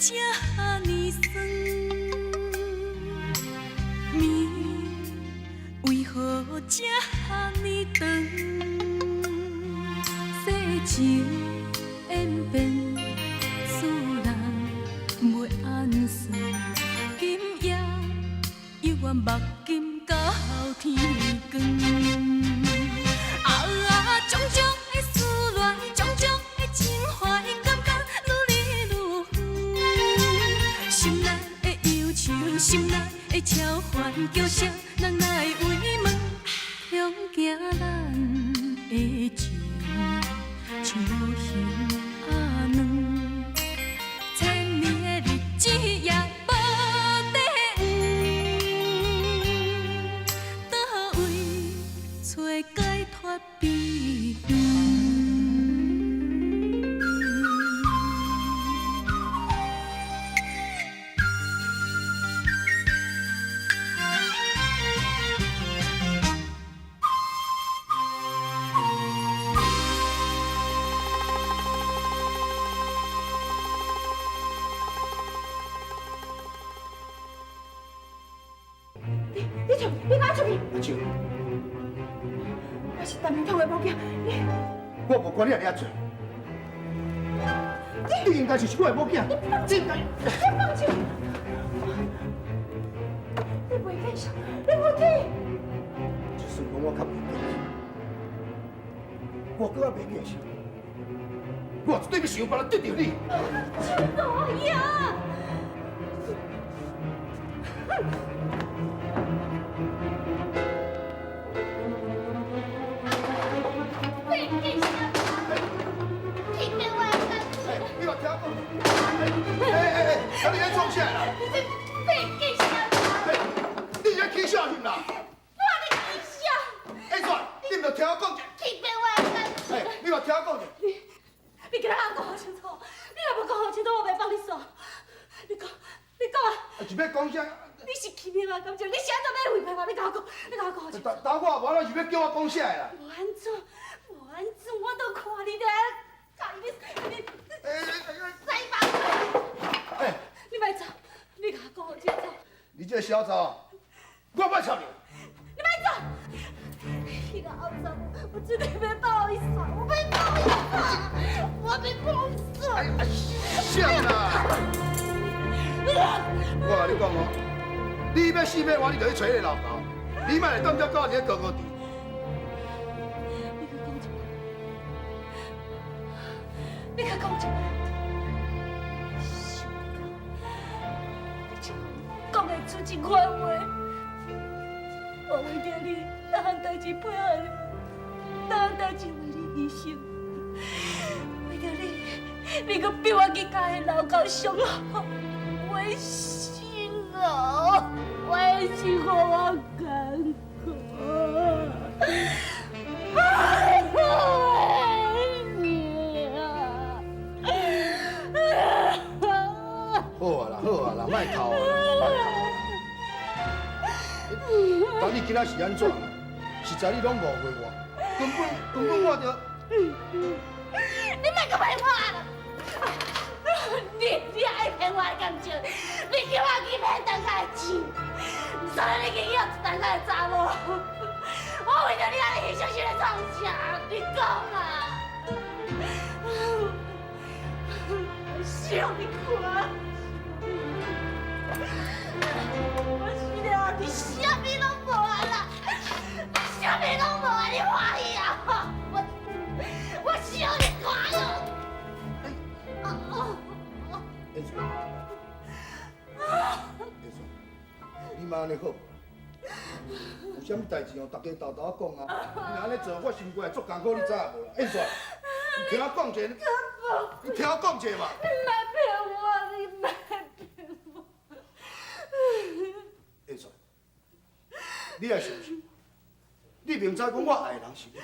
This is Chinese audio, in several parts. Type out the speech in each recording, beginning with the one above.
这呢酸？面为何这呢长？世情演变，使人袂安顺。今夜犹原目镜到天光。种种的思恋，种种的情怀，感觉愈来愈远。心内的忧愁，心内的超凡，叫声人来慰问，恐惊咱的情像无形仔软，千年的日子也无地圆，倒位找解脱避远？你哪出去？阿舅，我是陈明通的某囝，我无管你安尼做，你应该就是我的某囝，你应该。你放手！你袂见笑，你无听。就算讲我较袂见识，我搁较袂见识，我绝对要想办法得到你。哪样？啊！你在创啥啦？你在起啥去啦？哎，算，你唔着听我讲者。你嘛听我讲者。你今仔讲好清楚，你若无讲好清楚，我袂放你走。你讲啊！是要讲啥？你是欺骗我感情，你是安怎要违背我？你甲我讲好清楚。等我无咱是要叫我讲啥的啦？无安怎，我都看你咧，你再把哎，你莫走，你甲我讲好清楚。你这个小丑，我不插你。你莫走，你甲我走，我绝对袂放你走，我袂放你走，我袂放你走。哎呀，啥啦？我甲你讲哦，你要死要活，你就去找迄个老头，你莫来当遮搞这个高低。你甲讲一摆，讲会出一款话，我为着你，哪项代志配合你，哪项代志为你牺牲，为着你，你搁逼我去甲迄老狗伤害，违心啊，违心我艰苦。好啊啦，莫哭啊，莫哭啊！当你今仔是安怎啦？实在你拢误会我，根本我着。你莫搁骗我啦！你爱骗我的感情，你叫我去骗当家的钱，所以你去约一当家的查某，我为着你安尼牺牲是咧创啥？你讲啊！想你看。我死了，你啥物拢无啊啦！你啥物拢无啊！你欢喜啊！我想你看咯。燕顺，你妈安尼好无？有啥物代志哦，大家豆豆讲啊！你安尼做，我心肝会足艰苦，你知影无啦？燕顺，你听我讲者，你听我讲者嘛。你莫骗我，你莫骗我。燕顺，你也相信，你明知讲我爱的人是你，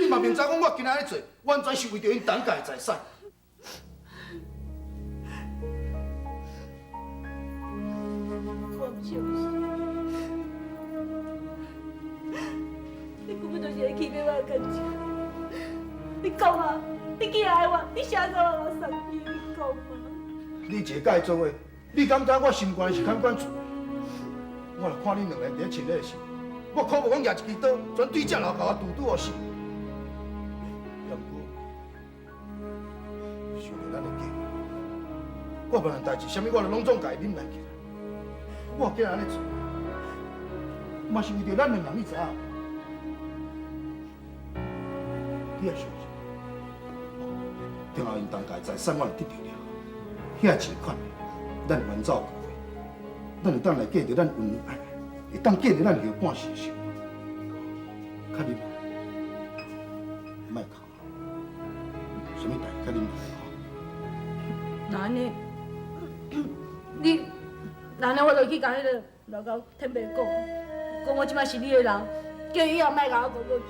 你嘛明知讲我今仔日做，完全是为着因当家的财产。我唔相信，你根本就是在欺骗我的感情。你讲啊，你既然爱我，你啥时候我送你？你讲啊。你一个甲伊做伙，你敢知我心肝是敢管厝？我来看恁两个伫咧亲热时，我可无讲举一支刀，全对只老甲我拄互死。要毋过，想着咱的计划，我无论代志，啥物我拢总家己忍耐起来。我竟然安尼做，嘛是为着咱两人，你知影？你也相信？等后因当家财产我若得到了，遐钱款，咱完走过去，咱会当来过着咱恩爱，会当过着咱后半世的生活。较忍耐，莫哭，啥物代志较忍耐吼？那安尼，你，那安尼我就去甲迄个老高天伯讲我即摆是你的人，叫伊以后莫甲我过过去。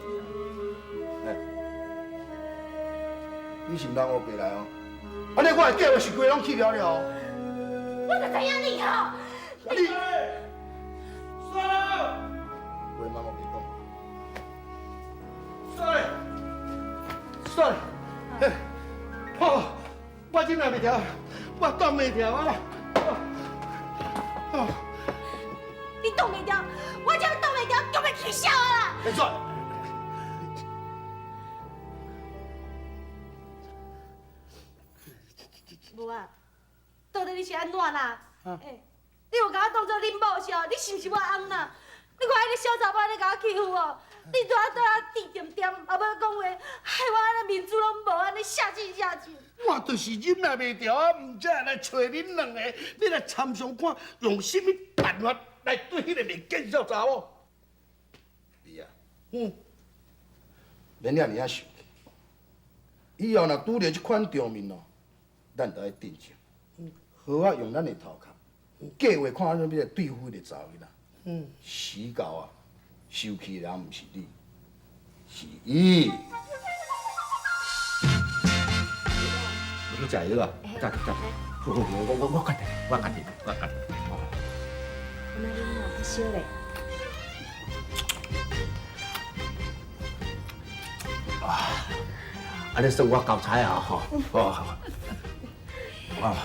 你是毋通乌白来哦，安尼我的计划是规拢去了了哦。我就知影你吼，你算了，话莫我别讲。算了，嘿，好，我忍耐袂调，我挡袂调啊！你挡袂掉，我只要挡袂掉，就要气笑啊啦！没错。无啊，到底你是安怎啦？你有甲我当作恁某是哦？你是毋是我翁啦？你看迄个小查某安尼甲我欺负哦，你对我滴点点，也要讲话，害我安尼面子拢无，安尼下气下气。我就是忍耐袂调啊，唔才来找恁两个，你来参详看，用什么办法来对迄个袂见小查某？你啊，免遐尔啊生气。以后若拄着这款场面哦，咱就要镇静，好啊用咱的头壳，计划看咱要来对付迄个查某囡仔。死到啊，受气的人毋是你，是伊。你食药啊？加加，我决定。那你莫不少嘞。安尼算我交差啊吼！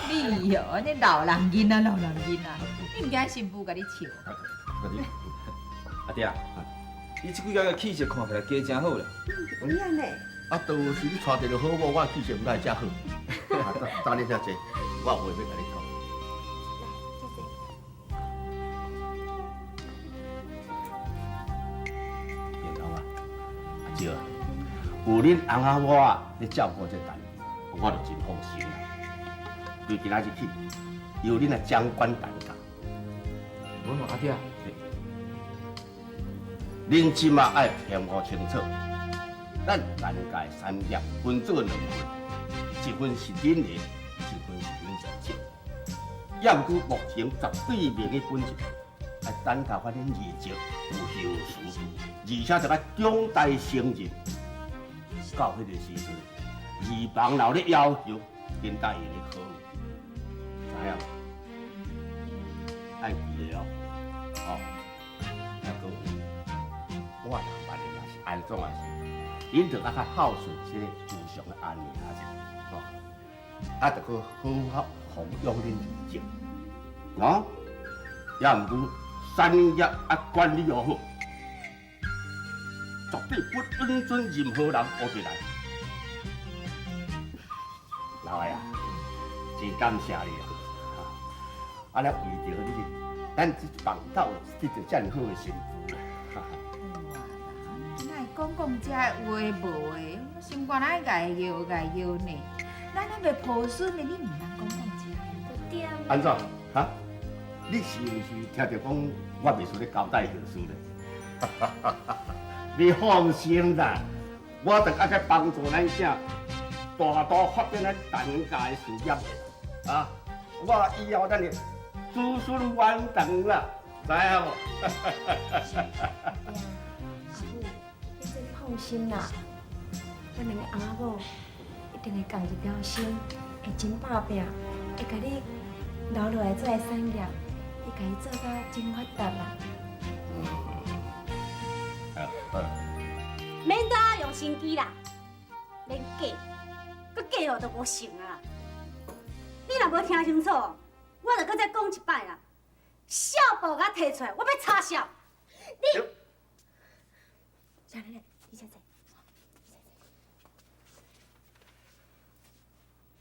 你哟，你老人囡仔，你唔惊新妇甲你笑？阿爹，你这几个气色看起来加真好咧。有影呢？啊，都是你带一个好某，我气色唔该遮好。等你遐济，我有话要甲你讲。然后啊，阿姐，有恁翁仔某啊，咧照顾这单，我就真放心啦。对今仔日起，由恁来掌管单家。我阿爹，恁即马爱评估清楚，咱单家产业分做2份，一份是恁的，一份是恁自己。要毋过目前12名的本钱，爱单家发恁业绩有后事，而且就爱长大成人。到迄个时阵，二房老咧要求，恁答应咧考虑，知影？爱记了，哦，还佫有，我若办的若是安怎啊是，恁着较孝顺这个慈祥的安尼啊是，哦，啊着佫好好奉养恁自己，哦，也毋过产业啊管理又好。绝对不允准任何人乌进来。老爷啊，真感谢你啊！啊，了为着你，咱这房斗得到这么好的幸福。哪会讲这话无的？心肝哪会家摇呢？咱还袂抱孙的，你唔通讲这。对。安怎？哈？你是毋是听着讲我袂输咧交代后事咧？你放心啦，我着爱去帮助咱囝大大发展咱单家的事业啊！我以后咱的子孙满堂啦，知影无？阿母，你真放心啦，咱两个翁仔某一定会共一条心，会真打拼，会甲你留落来做产业，会甲伊做到真发达啦。免得用心机啦，免假，佮假哦都无成啊！你若无听清楚，我就搁再讲一摆啦。小宝甲摕出来，我要插销。你，小奶奶，你先坐。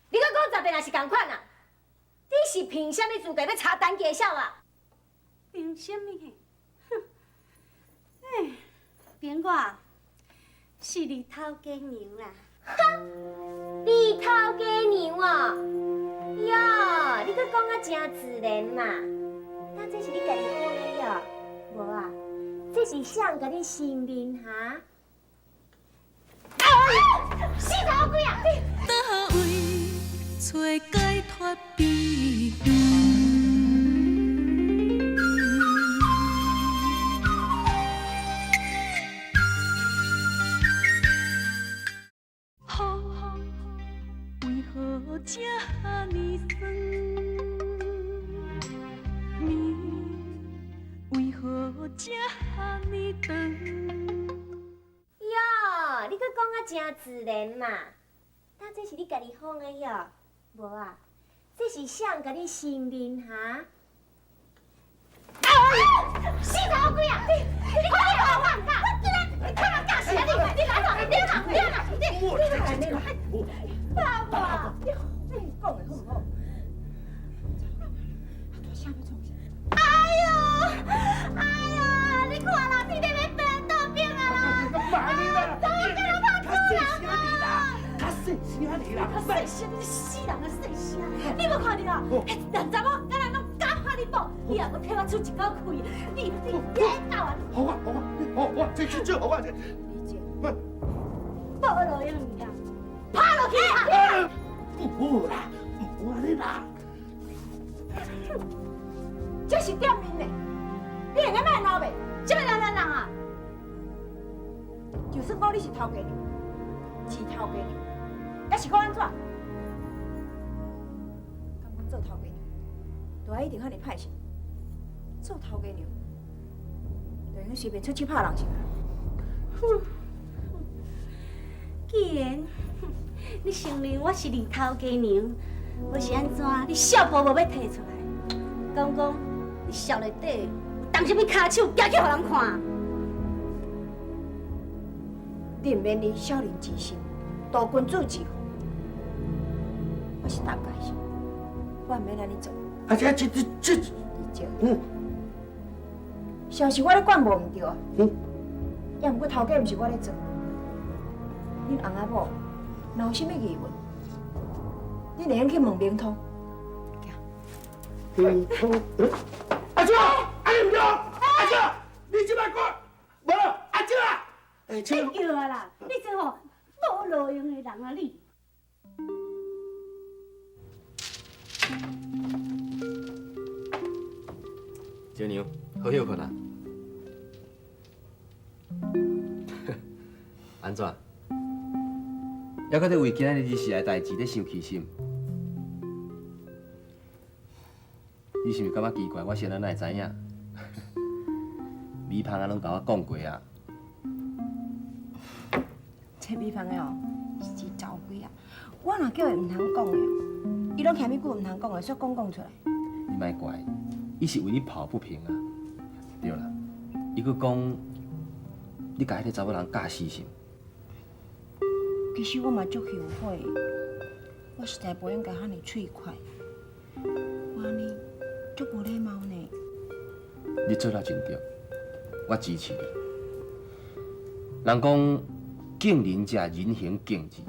你搁讲十遍也是共款啊！你是凭什么资格要查单家小啊？凭什么？哼！哎，边我是日头家娘啦。哼！日头家娘哦，哟，你搁讲啊真自然嘛？那这是你家己讲的哟，无啊？这是谁甲你承认哈？死头鬼啊！倒位找解脱秘远。雨为何这呢酸？暝为何这呢长？哟，你搁讲啊真自然嘛？那这是你家己讲的哟，无啊？这是谁甲你承认哈？死头鬼啊！你快点把我放假！你看我干死啊！你来吧！你来！爸爸，你讲的好不好？哎呀！你看啦，天天要变倒变啊啦！妈你啦！都要叫我拍出来啦！较细声你啦！细声，你死人啊！细声！你无看到啊？人查某敢若拢敢拍你某，你也无替我出一口气，你到啊！好啊，这去就好啊！理解。无路用啦，拍落去啊！不啦，不安尼啦。这是点面的，你会当卖闹袂？这么人啊！就算讲你是头家娘，是头家娘，还是讲安怎？敢讲做头家娘，就爱一定遐尼歹势？做头家娘，就用随便出去拍人是吧？既然你承认我是日头家娘，要是安怎？你小宝无要摕出来，讲你笑内底有动什么骹手，举去互人看？你唔免你小人之心，度君子之腹。我是大概是，我唔免安尼做。啊，这，理解。是是我咧管无唔对啊。也毋过头家毋是我咧做。恁翁仔某若有啥物疑问，恁会用去问明通。阿姐，安尼唔对，阿姐，你即摆讲，无阿姐啊，哎，你叫啊啦！你这吼无路用的人啊你。小娘，好休困啊。安怎？还搁在为今仔日日时的代志咧生气心？你是毋是感觉奇怪？我先人哪会知影？米芳啊，拢甲我讲过啊。这米芳的哦，是走鬼啊！我若叫伊唔通讲的哦，伊拢嫌你句唔通讲的，煞讲出来。你莫怪，伊是为你抱不平啊。对啦，伊佫讲你甲迄个查某人假死心。其实我嘛足后悔，我实在无应该遐尼脆快，我安尼足无礼貌呢。你做了真对，我支持你。人讲敬人者，人行敬之，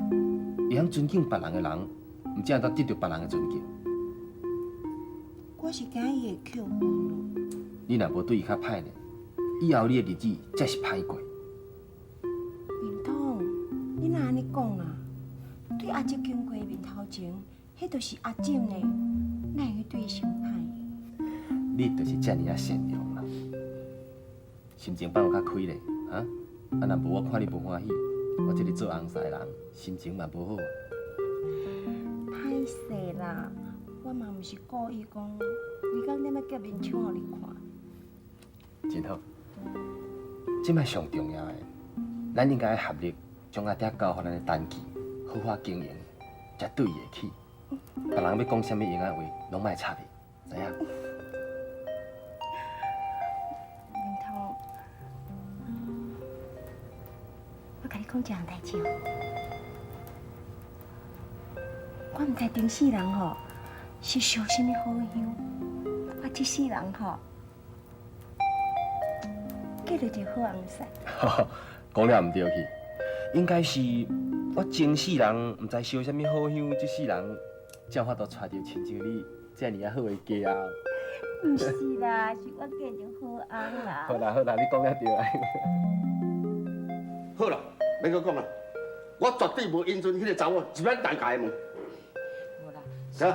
会晓尊敬别人的人，毋只会得到别人的尊敬。我是惊伊会扣分咯。你若无对伊较歹呢，以后你的日子才是歹过。明通，你若安尼讲啦，对阿姐经过面头前，迄就是阿婶呢，哪会对伊伤歹？你就是遮尔啊善良啦，心情放有较开咧，啊？啊，若无我看你无欢喜，我这个做翁婿的人心情嘛无好啊。歹势啦，我嘛毋是故意讲，规工踮要夹面抢互你看。真好，即摆上重要的，咱应该合力将阿爹交互咱的单据，好好经营，才对伊会起。别人要讲什么闲话，拢莫插你，知影？明通，我甲你讲一样代志哦。我毋知顶世人吼是烧什么好香，我这世人吼嫁着一个好翁婿。讲了毋对去，应该是我前世人毋知烧什么好香，这世人才有法度娶到亲像你这样好的家啊！毋是啦，是我嫁着好翁啦。好啦，你讲了对啊。好啦，免搁讲啦，我绝对无因准迄个查某入咱大家的门。无啦，走。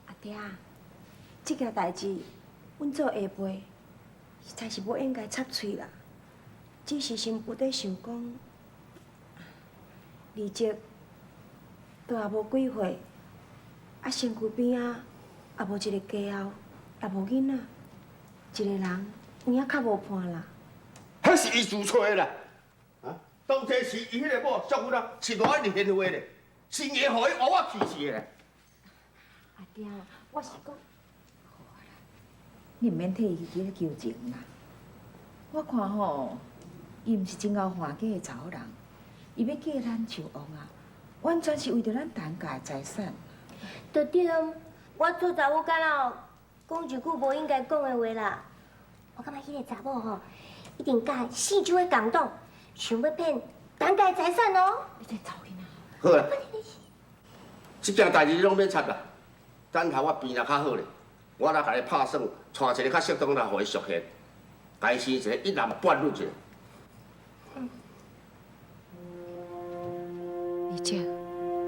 阿爹啊，这件代志，阮做下辈实在是无应该插嘴啦。只是心不在想讲，离职都也无几岁，啊身躯边啊也无一个家后，也无囡仔，一个人有影较无伴啦。迄是伊自找的啦。啊，当初是伊迄个某祝福啦，是偌一年话咧，是硬互伊活我气死的。阿爹，我是讲，你毋免替伊去咧求情啦。我看吼，伊毋是真够欢喜的查某人，伊要嫁咱就王啊，完全是为着咱陈家的财产。对对，我做查某敢若讲一句无应该讲的话啦。我感觉迄个查某吼，一定甲四周的共党，想要骗陈家财产哦。你真走去哪？好啦，即件代志拢免插啦，等下我变若较好咧，我来甲你拍算，带一个较适当来互伊熟悉，家生一个一男半女者。二姐，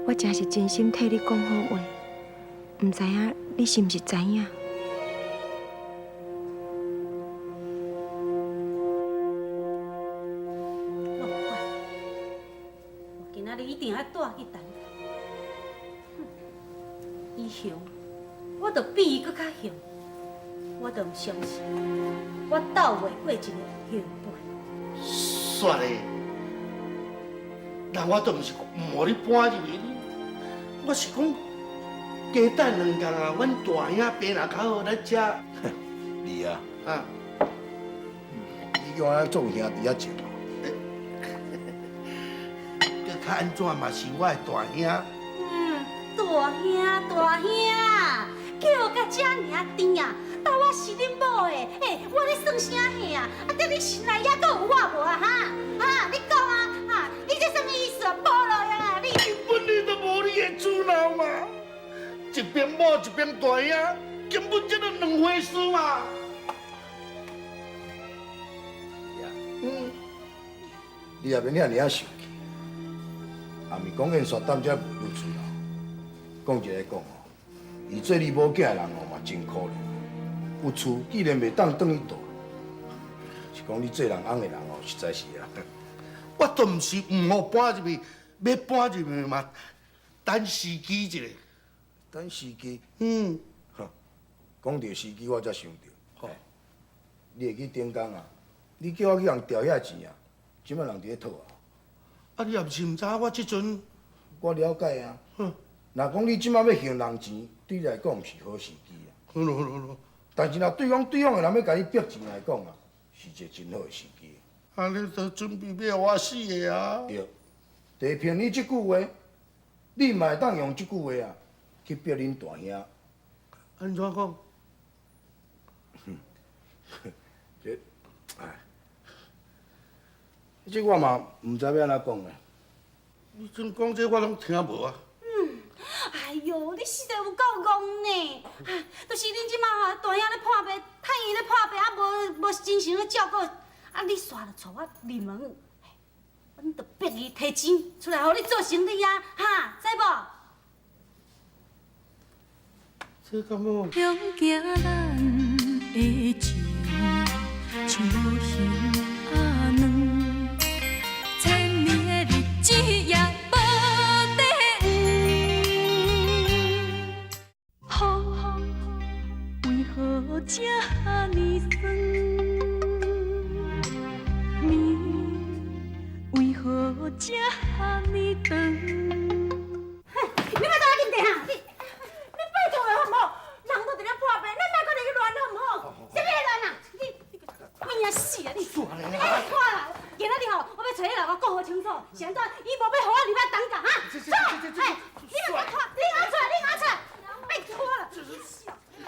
我真是真心替你讲好话，唔知影你是毋是知影？老怪，我今仔日一定要带去陈家。以后我就比伊搁较凶，我就唔相信我斗袂过一个凶辈。煞嘞，那我都毋是无你搬入去，我是讲加等2天啊，阮大兄病若较好，咱吃。你啊，啊，你叫我做兄弟啊情，佮较安怎嘛是我的大兄。大兄，叫甲遮尔甜啊！但我是恁某的，我咧算啥嘿啊？等你心内还阁有我无啊？哈，你讲啊，你这什么意思啊？无路用啊！你根本你都无你的主脑嘛，一边某一边大兄，根本这都两回事嘛。你也免遐尔生气，也毋是讲演煞担遮无入厝啦。讲一个讲哦，伊做你某囝的人哦嘛真可怜，有厝既然袂当转去住，是讲你做人翁的人哦，实在是啊。我都毋是唔好搬入去，要搬入去嘛，等时机一下。等时机？讲到时机，我才想到，你会去顶工啊？你叫我去人调遐钱啊？即摆人伫咧讨啊？啊，你也毋是毋知我即阵，我了解啊。若讲你即摆要还人钱，对你来讲毋是好时机啊。好。但是若对方的人要甲你逼钱来讲啊，是一个真好的时机。啊，你都准备要我死的啊？对，就凭你即句话，你嘛会当用即句话啊，去逼恁大兄。安怎讲？这，这我嘛毋知要安怎讲诶。你真讲这我拢听无啊。哎呦，你实在有够戆呢！就是恁即马吼，大兄咧破病，太医咧破病，啊无精神咧照顾，啊你煞着带我入门，阮着逼伊摕钱出来，互你做生意啊，哈，知无？这敢要？向行咱的情，像无形仔软，千年的日子也无地黄。雨，为何这呢酸？暝这哈尼长。你莫在我面前哈，你拜托的好唔好？人都伫咧破病，咱莫搁入去乱好唔好？什么乱啊？你命死啊你！你爱看啦！今仔日吼，我要找你来我讲好清楚，是安怎？伊无要互我入来当家哈？走！哎，你莫再看，你拿出来，你拿出来！拜托了。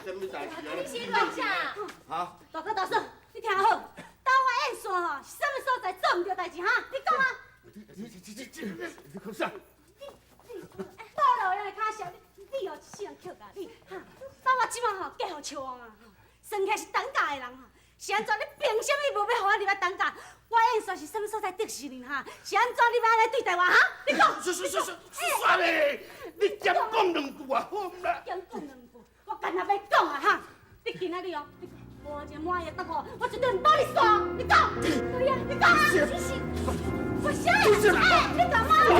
什么代志啊？你先乱讲。哈？大哥大嫂，你听好，台湾演线吼是什么所在做唔对代志哈？你讲啊！你讲啥？倒落来卡小，你哦一世人捡甲你哈！但我即马吼嫁互秋王啊，生起来是当家的人哈，是安怎？你凭什么无要互我入来当家？我演线是什么所在得罪人哈？是安怎你要安尼对待我哈？你讲。算嘞，你兼讲两句啊，好唔啦？兼讲两句，我干那要讲啊哈！你今仔日哦，我这满意答复，我绝对唔帮你耍。你讲，对呀，你讲啊！我啥呀？哎，你干嘛？你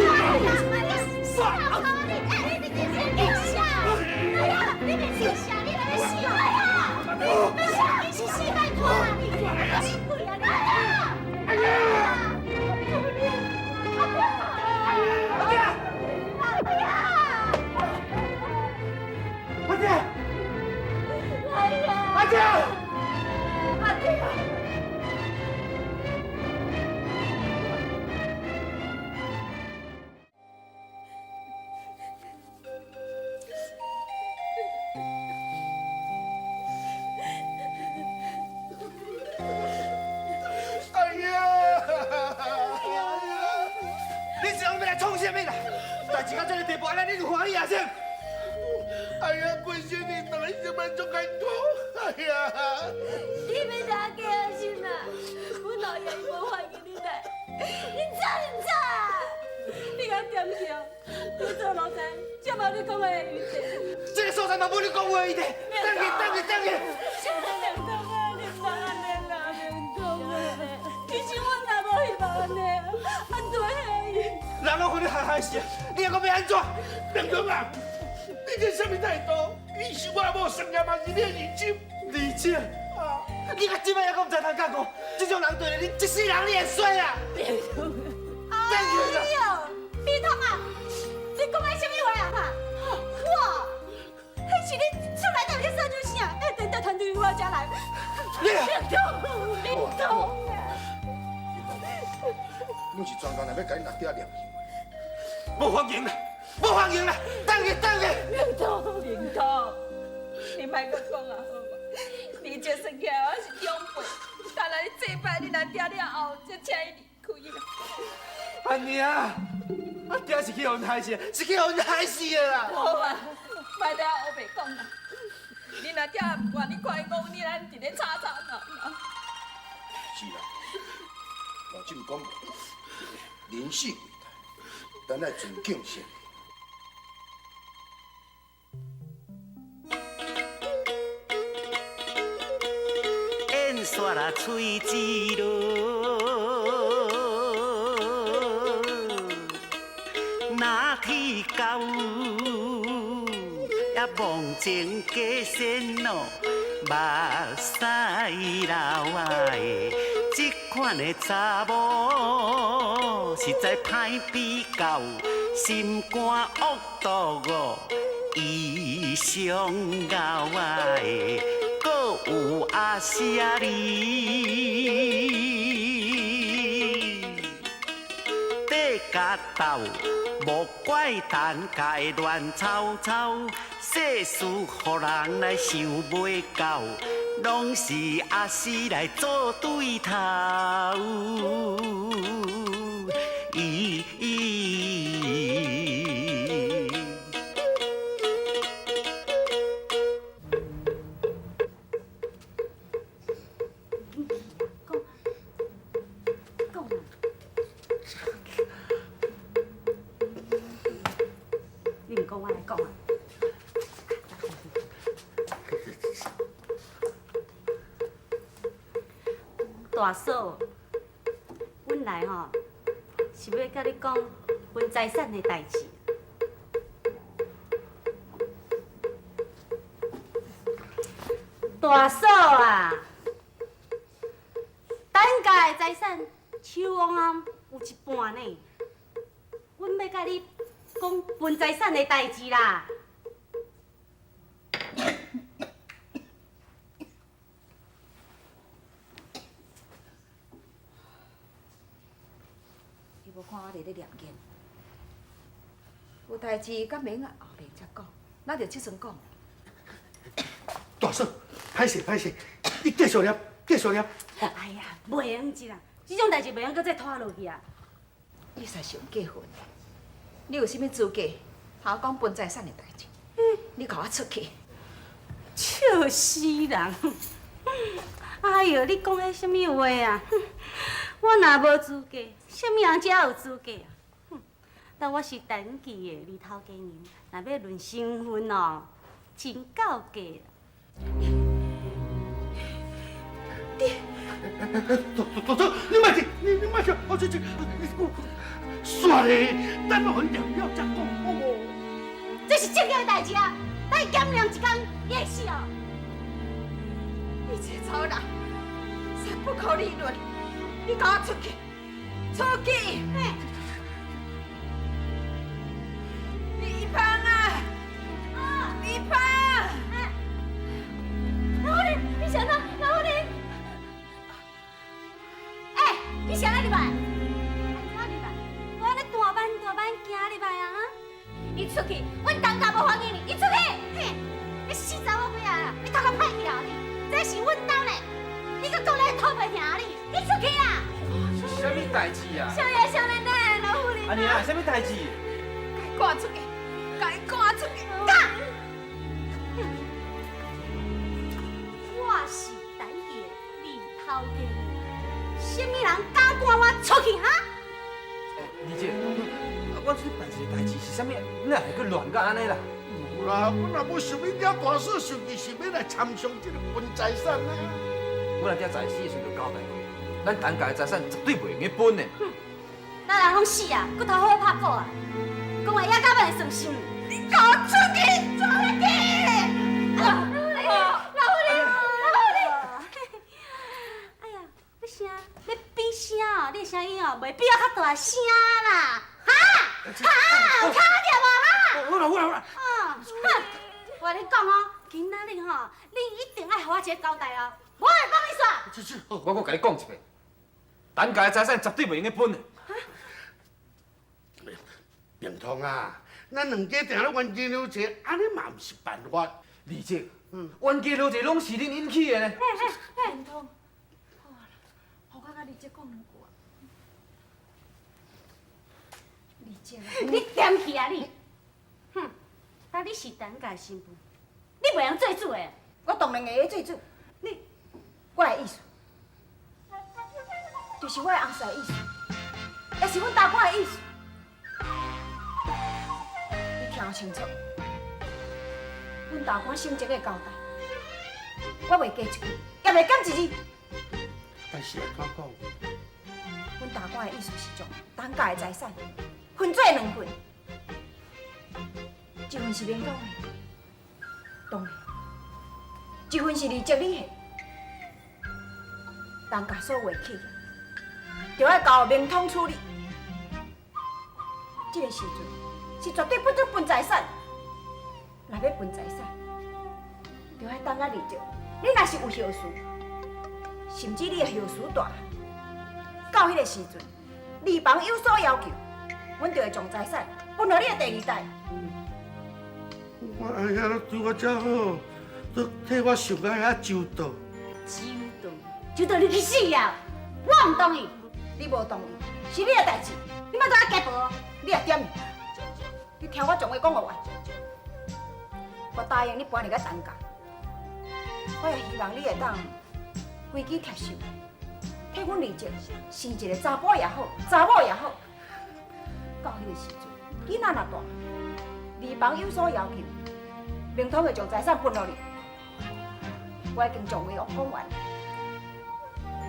别笑！哎呀，你别笑！你来笑！哎呀，别笑！你是死歹拖啊！你鬼啊你！哎呀！阿爹！哎呀！你是用要来创啥物啦？代志到这个地步，安尼你就欢喜啊先？哎呀，过些年来这么足艰苦，哎呀！你要哪个啊心啊？阮老爷伊无欢喜你来，你知唔知啊？你甲点叫，你做老财，才无你讲话的余地。这个所在嘛，无你讲话的余地。等去。现在两通啊，你唔安尼啦，两通啊！其实阮也无希望安尼啊，安对啊！人拢互你害死，你还讲要安怎？两公啊，你这什么态度？伊是我某生涯嘛是你的二舅。二姐，你甲即摆还讲唔知通讲讲，这种人对了，你一世人你会衰啊！哎呦，李通啊，你讲的什么话啊哈？我，迄是你出来到底做做啥？哎，等到团队我家来。李通啊！阮是专工来要甲你拿爹念。无欢迎啦，无欢迎啦，等去。林通，你莫阁讲啊好无？你这生起来我是长辈，但来你这摆你来爹了后，才请伊离开啦。安妮啊，我爹是去互人害死，是去互人害死的啦。好啊，莫在我黑白讲啦。你若爹不愿你快讲，你咱伫咧吵闹。是啦，老正讲过，人死为大，咱爱尊敬先。烟刷啦，喙舌落，哪天到也望前加仙咯，目屎流的，这款的查某实在歹比较，心肝恶毒哦，伊上咬的。搁有阿西亚里，底甲斗，莫怪蛋界乱吵吵，世事互人来想袂到，拢是阿西来做对头。你唔讲我来讲啊！大嫂，阮来吼是要甲你讲分财产的代志。大嫂啊，咱家的财产，秋王啊有一半呢。阮要甲你讲分财产的代志啦。你无看我伫咧念经，有代志甲明仔后面才讲，咱就即阵讲。大嫂，歹势歹势，你继续念，继续念。哎呀，袂用即啦，即种代志袂用搁再拖落去啊！你才是有结婚的，你有啥物资格和我讲分财产的代志？你甲我出去！笑死人！哎哟，你讲迄什么话啊？我若无资格，什么人才有资格啊？但我是陈记的二头家人，若要论身份哦，真够格啦。大嫂，你莫去，你莫去，我去，算咧，等我念了再讲好无？这是正经的代志啊！再减量一天，你会死哦！你这个丑人，才不可理论！你甲我出去！出去！李芳啊！李芳！老夫人，你想哪？老夫人！哎，你想哪入来？安怎入来？我安尼大班行入来啊！你出去，阮当家无欢迎你，你出去！嘿，你死查某鬼啊！你头壳歹去啊你！这是阮兜呢，你搁讲咧讨袂赢你，你出去啊！是啥物代志啊？少爷少奶奶，老夫人。阿娘，啥物代志？该赶出去！该赶出去！干！我是陈记的二头家，什么人敢赶我出去哈？二姐，我出去办一个代志是啥物？你哪会去乱甲安尼啦？有啦，我若要想要了大嫂想就是要来参详这个分财产啊。我来遮在世的时阵就交代过，咱陈家的财产绝对袂用去分的。咱人拢死啊，骨头好拍鼓啊，讲话也到尾会算心。你给我出去！出去！老夫人，哎呀，你声，你比声哦，你的声音哦，袂比我较大声啦，哈，有听到无哈？好啦，我跟你讲哦，今仔日吼，你一定要互我一个交代哦，无会放你煞。我甲你讲一遍，陈家的财产绝对袂用去分的。明通啊，咱两家定咧冤家了者，安尼嘛毋是办法。二姐，冤家路者拢是恁引起的呢。文通，好啊，互我甲二姐讲两句啊。二姐啊，你点去啊你？哼，但你是陈家新妇，你袂用做主的。我当然会做主。我的意思，就是我的翁婿的意思，也是阮大哥的意思。你听清楚，阮大哥性情的交代，我袂加一句，也袂减一字。但是会怎讲？阮大哥的意思是将陈家的财产分做2份，一份是明通的，当然，一份是二姐你的。陈家所有的企业，就要交明通处理。这个时阵是绝对不准分财产。若要分财产，就要等啊二姐，你若是有后事，甚至你的后事大，到迄个时阵，二房有所要求，阮就会将财产分予你的第二代。我哎呀，对我遮好，都替我想啊遐周到。就到你去死啊！我唔同意。你无同意，是你的代志，你莫在遐家婆，你也点。你听我将话讲完。我答应你搬入个陈家，我也希望你会当飞机贴手，替阮二姐生一个查甫也好，查某也好。到迄个时阵，囡仔若大，二房有所要求，明通会将财产分予你。我已经将话讲完。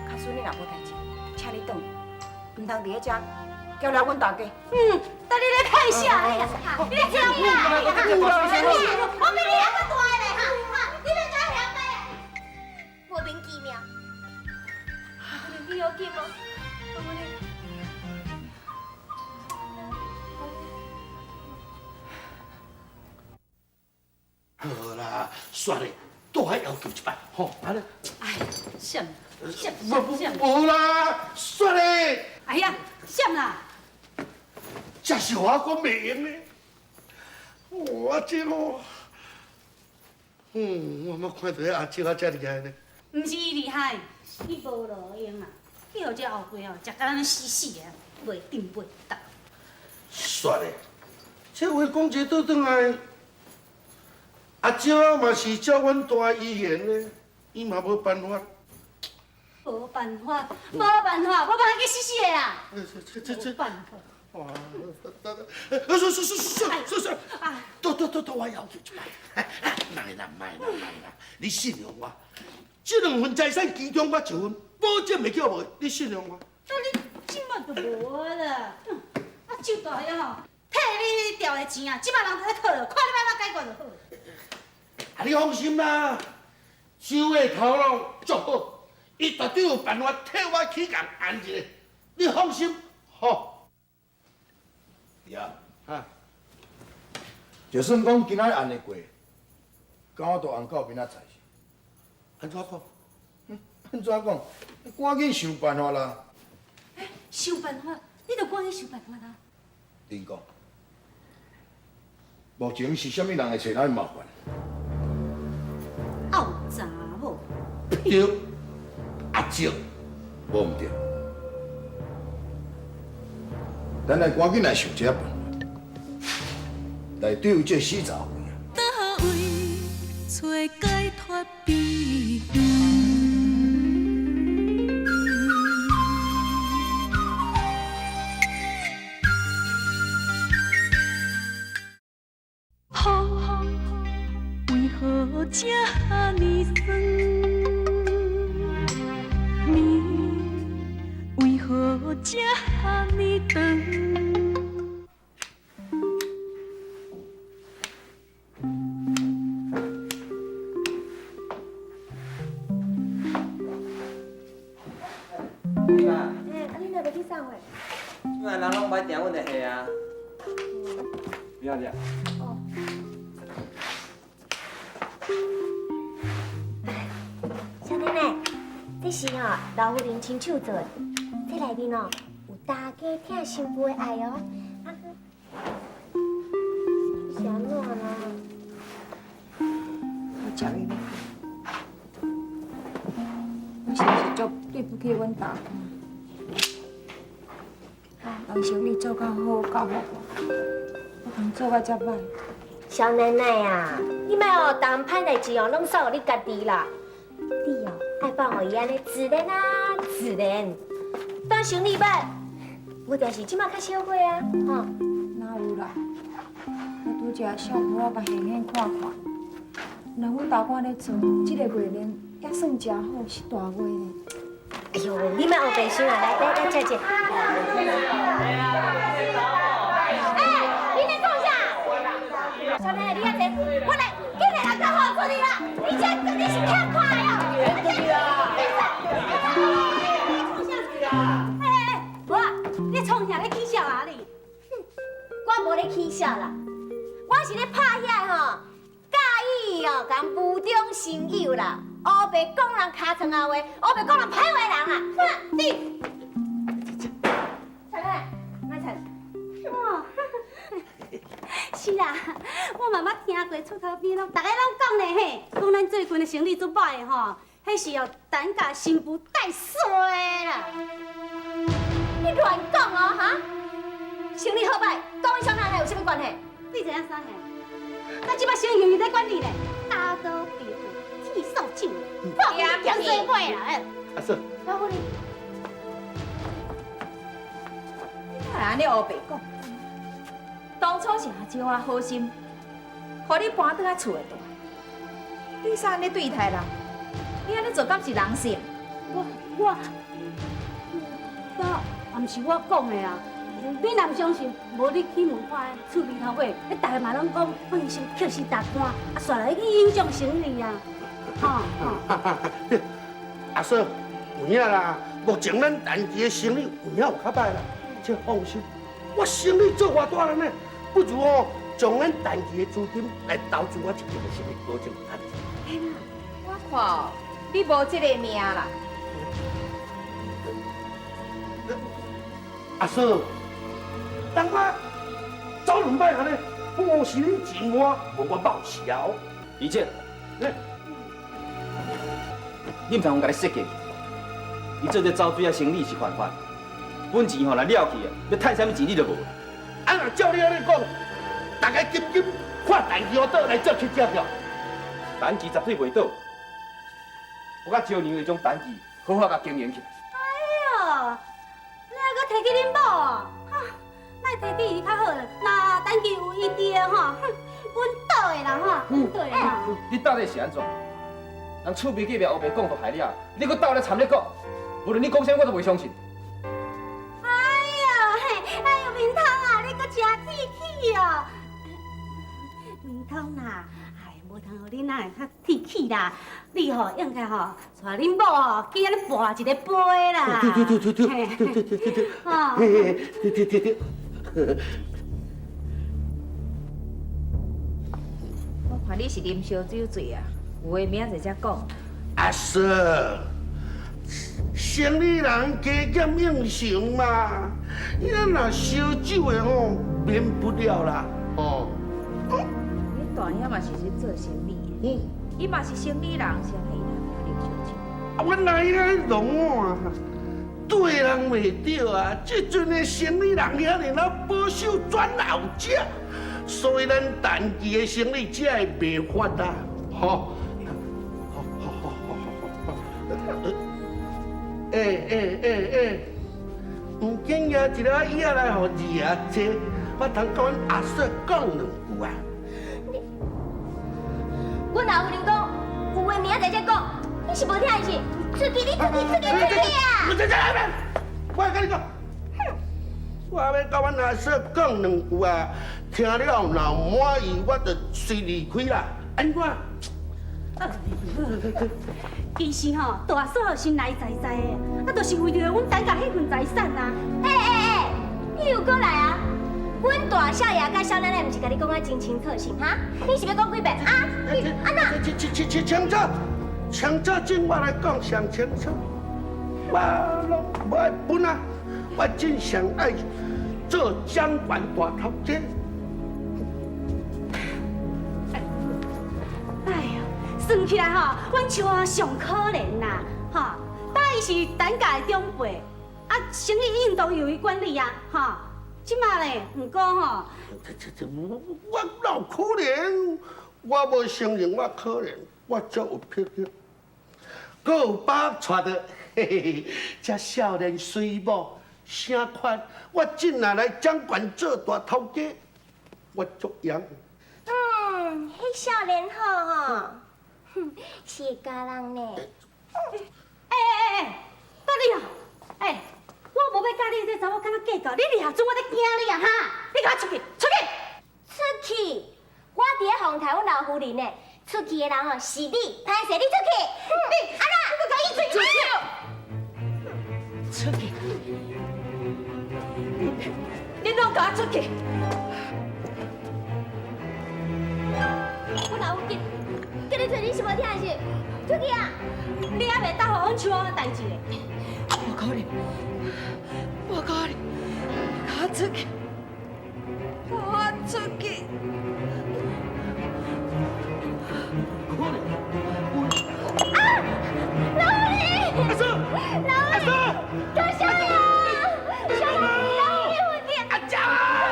假使你若无代志，请你转，唔通伫遐遮叫了阮大家。等你来看一下，你来听我啦！我比你还搁大嘞哈！你要甲我晓白？莫名其妙。你有见无？算了，都还要求一摆，吼，安尼。哎，闪闪无闪闪！无啦，算了，哎呀，闪啦！这是我讲袂用的。我这哦，我冇看到迄阿叔啊遮厉害呢。唔是伊厉害，伊无路用啊！你互这后辈哦，食甲咱死死的，袂顶袂倒。算了，这话讲一倒转来，阿叔啊嘛是照阮大医院的，伊嘛无办法。无办法，无办法，我帮他去死死的啦！这无办法。哇，算，都我要求一摆。卖啦，你信任我，这2份财产其中我1份，保证袂叫无。你信任我。那你即马就无啦，啊，就大个吼，替你调的钱啊，即马人都在讨了，看你要怎解决就好。啊，你放心啦，周的头脑足好，伊绝对有办法替我起工安一个。你放心，吼。爷，啊，就算讲今仔按会过，敢我都按到明仔载。安怎讲？安怎讲？赶紧想办法啦！想办法，你着赶紧想办法啦。恁讲，目前是啥物人会找咱麻烦？傲查某，对，阿叔，无毋对。咱来赶紧来想一个办法，来对付这死查某啊！倒位找解脱秘密？风为何这呢酸？暝为何这呢长？你哪要去送货？因为人拢歹订阮的货啊。不要这样。哦。小奶奶，这是老夫人亲手做的，这内面有大家疼媳妇的爱哦。是安怎啦？我食伊，我是不是足对不起阮大公？人生你做较好，教好我通做甲遮歹。小奶奶啊，你莫当歹代志拢算你家己啦。你爱放互伊安尼自然啊，自然。当想你捌，有但是即马较少岁啊，吼。哪有啦？我拄则小姑我甲现现看看，若阮大官咧做，即个月龄也算真好，是大月呢。哎呦，你莫黑白想啊，来坐坐。你在讲啥？小奶奶，你遐坐，我来，今日人较好处理啦。你这真的是太快了。你创啥咧起笑啊你？我无咧起笑啦，我是咧拍遐吼，介意哦，讲无中生有啦。黑白讲人尻川啊话，黑白讲人歹话人啊！你，小奶，莫吵。哦，是啦，我妈妈听过厝头边拢，大家拢讲咧嘿，讲咱最近的生意足歹的吼，迄是哦单价新妇带衰啦。你乱讲哦哈！生意好歹，跟阮小奶奶有啥物关系？你知影啥嘿？咱即摆生意在管理咧，大刀别剃扫帚，我也讲做伙啦。阿叔，老夫人，你哪会安尼黑白讲？当初是阿招我好心，互你搬倒来厝的大。你啥安尼对待人？你安尼做敢是人性？我也毋是我讲的啊！你若唔相信，无你去问看厝边头尾，你大家嘛拢讲，我医生确实达官，啊，煞来去影响生意啊！吼。阿叔，有影啦，目前咱单期的生意有影有较歹啦，请放心，我生意做偌大呢，不如将咱单期的资金来投资我一间的生意，保证安全。吼，你无这个命啦。阿嫂，当我走两摆安尼，不是恁钱我，无我报销。李姐，你唔通甲你设计，你做这走水啊生意是犯法，本钱吼来了去啊，要趁什么钱你都无。啊，若照你安尼讲，大家紧紧看台桥倒来做去接票。单机绝对袂倒，我甲招娘迄种单机好好甲经营起。哎哟，你还搁提起恁某啊？哈，莫提起伊较好啦。那等期有伊伫的吼，阮倒的啦哈，阮倒的啦。你到底是安怎？人厝边隔壁黑白讲都害了，你搁倒来掺咧讲，无论你讲啥我都袂相信。哎哟嘿，哎哟明通啊，你搁真铁气哦。明通啊。无通互恁啊较铁气啦，你吼应该吼带恁某吼去安尼跋一个杯啦。对。吼。对。我看你是啉烧酒醉啊，有话明仔载才讲。阿嫂，生意人加减应酬嘛，咱若烧酒的吼，免不了啦。哦。你大爷嘛是去做生意的，伊嘛是生意人，谁会伊那啉烧酒？啊，我哪会来弄啊？对人袂着啊！即阵的生意人遐尼那保守转后者，所以咱单期的生意才会袂发啦。吼，唔紧呀，一个爷来互二阿坐，我通甲阮阿嫂讲两句啊。我哪有恁讲？有话明仔载才讲。你是无听是？出去！你出去啊！我甲你讲，我要甲阮阿嫂讲两句啊，听了若满意，我就随离开啦。安怎？其实吼，大嫂心内在在的，啊，就是为着阮等家迄份财产啊。你有过来啊？阮大少爷甲小奶奶，毋是甲你讲啊真清楚是哈？你是要讲几遍啊？安那？清楚正我来讲上清楚。我拢无爱本啊，我真想爱做掌管大头家。哎呀，算起来吼，阮像啊上可怜啦，吼，大伊是等家的长辈，啊，生意应当由伊管理啊，吼。即马咧，毋过吼，我哪可怜？我无承认我可怜，我足有魄力，搁有把握带着，这少年随母，声款，我真若来掌管做大头家，我足赢。迄少年好吼，是家人呢。到你啊，我无要甲你这查某囡仔计较，你掠准我在惊你啊哈！你给我出去，出去！出去！我伫咧phòng台，阮老夫人呢，出去的人吼是你，歹势你出去！你安那？你甲伊出去！你拢给我出去！我老夫人，叫你出去是无听是？出去啊！你还袂答互阮厝仔代志嘞？无可能！我可能，给我出去！给我出去！啊！老李！阿叔！老李！叫小呀！小呀！老李，我爹！阿娇！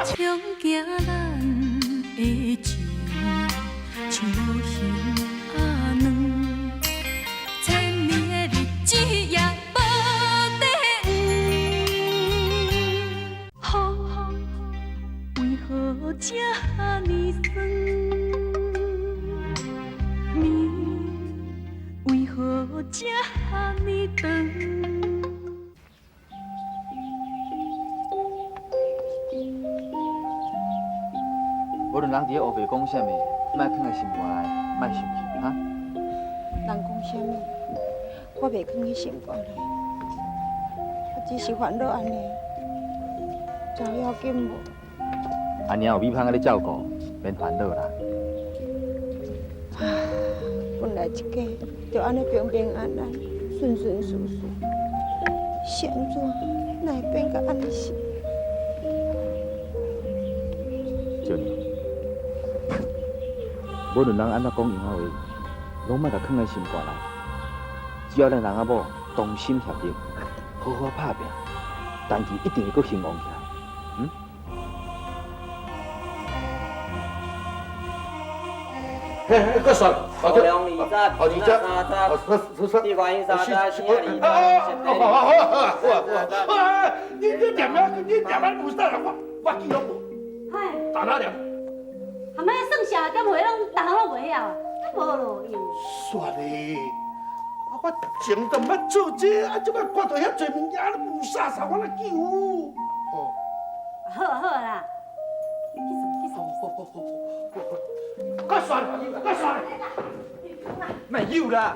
冲行咱的情，像无形阿软，千年的日子也无为何这呢酸？面为何这呢长？无论人伫咧黑白讲啥物，莫放在心肝内，莫生气，哈。人讲啥物，我袂放去心肝内，我只是烦恼安尼，真要紧无？安尼有米芳在咧照顾，免烦恼啦。本来一家就安尼平平安安、顺顺遂遂，是安怎哪会变甲安尼是？少年，无论人安怎讲闲话，拢莫甲囥在心肝内。只要咱人仔某同心协力，好好打拼，单期一定会阁兴旺起来。嘿，搁算，高粱二十，二十，地瓜因三十，新二十，好，你点啊，不啥人我记拢无，嗨，打哪点？含仔算啥点话拢，逐项拢袂晓啊，无路用。算嘞，我前都毋捌做这，即摆看到遐侪物件，无啥啥，我来记有。哦，好啦，去算。搁算，没有啦！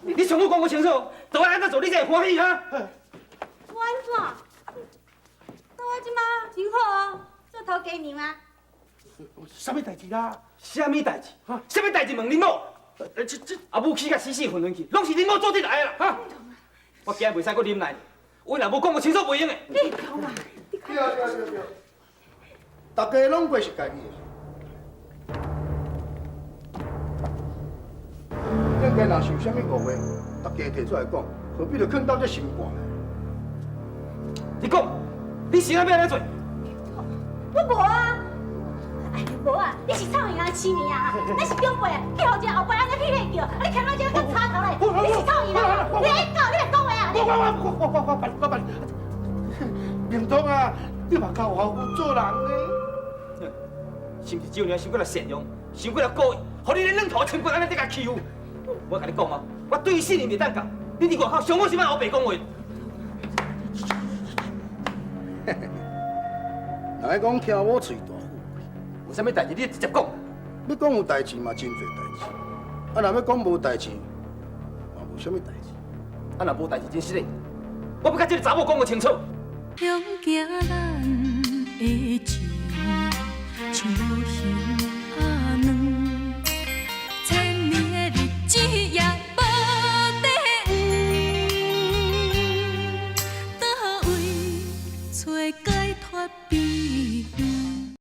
你从我讲我清楚，都爱安怎做，你才会欢喜啊！我安怎？我即马真好哦，做头家娘啊！啥物代志啦？什么代志？什么代志问恁某？阿母起甲死死混混去，拢是恁某做得来的啦！哈！我今日袂使搁啉来，我若无讲我清楚袂用的。对，大家拢过是家己的。咱家若是有啥物误会，大家提出来讲，何必着囥到这心肝呢？你讲，你想要安怎做？我无啊，哎，无啊，你是臭伊人饲面啊！咱是长辈啊，去后一个后辈安尼屁屁叫，你听到这个插头来，你是臭伊人，你来讲，你来讲话啊！我办，明通啊，你嘛较好做人呢。是毋是只有你想过来善良，想过来故意，互你连两头千骨安尼在甲欺负？我甲你讲嘛，我对信任袂当讲，你伫外口上好是莫黑白讲话。若爱讲听我嘴大虎，有啥物代志你直接讲。要讲有代志嘛，真侪代志。啊，若要讲无代志，嘛无啥物代志。啊，若无代志真实的，我要甲这个查某讲个清楚。向行咱的情，像无形打软，千年的日子也无地黄，倒位找解脱避远？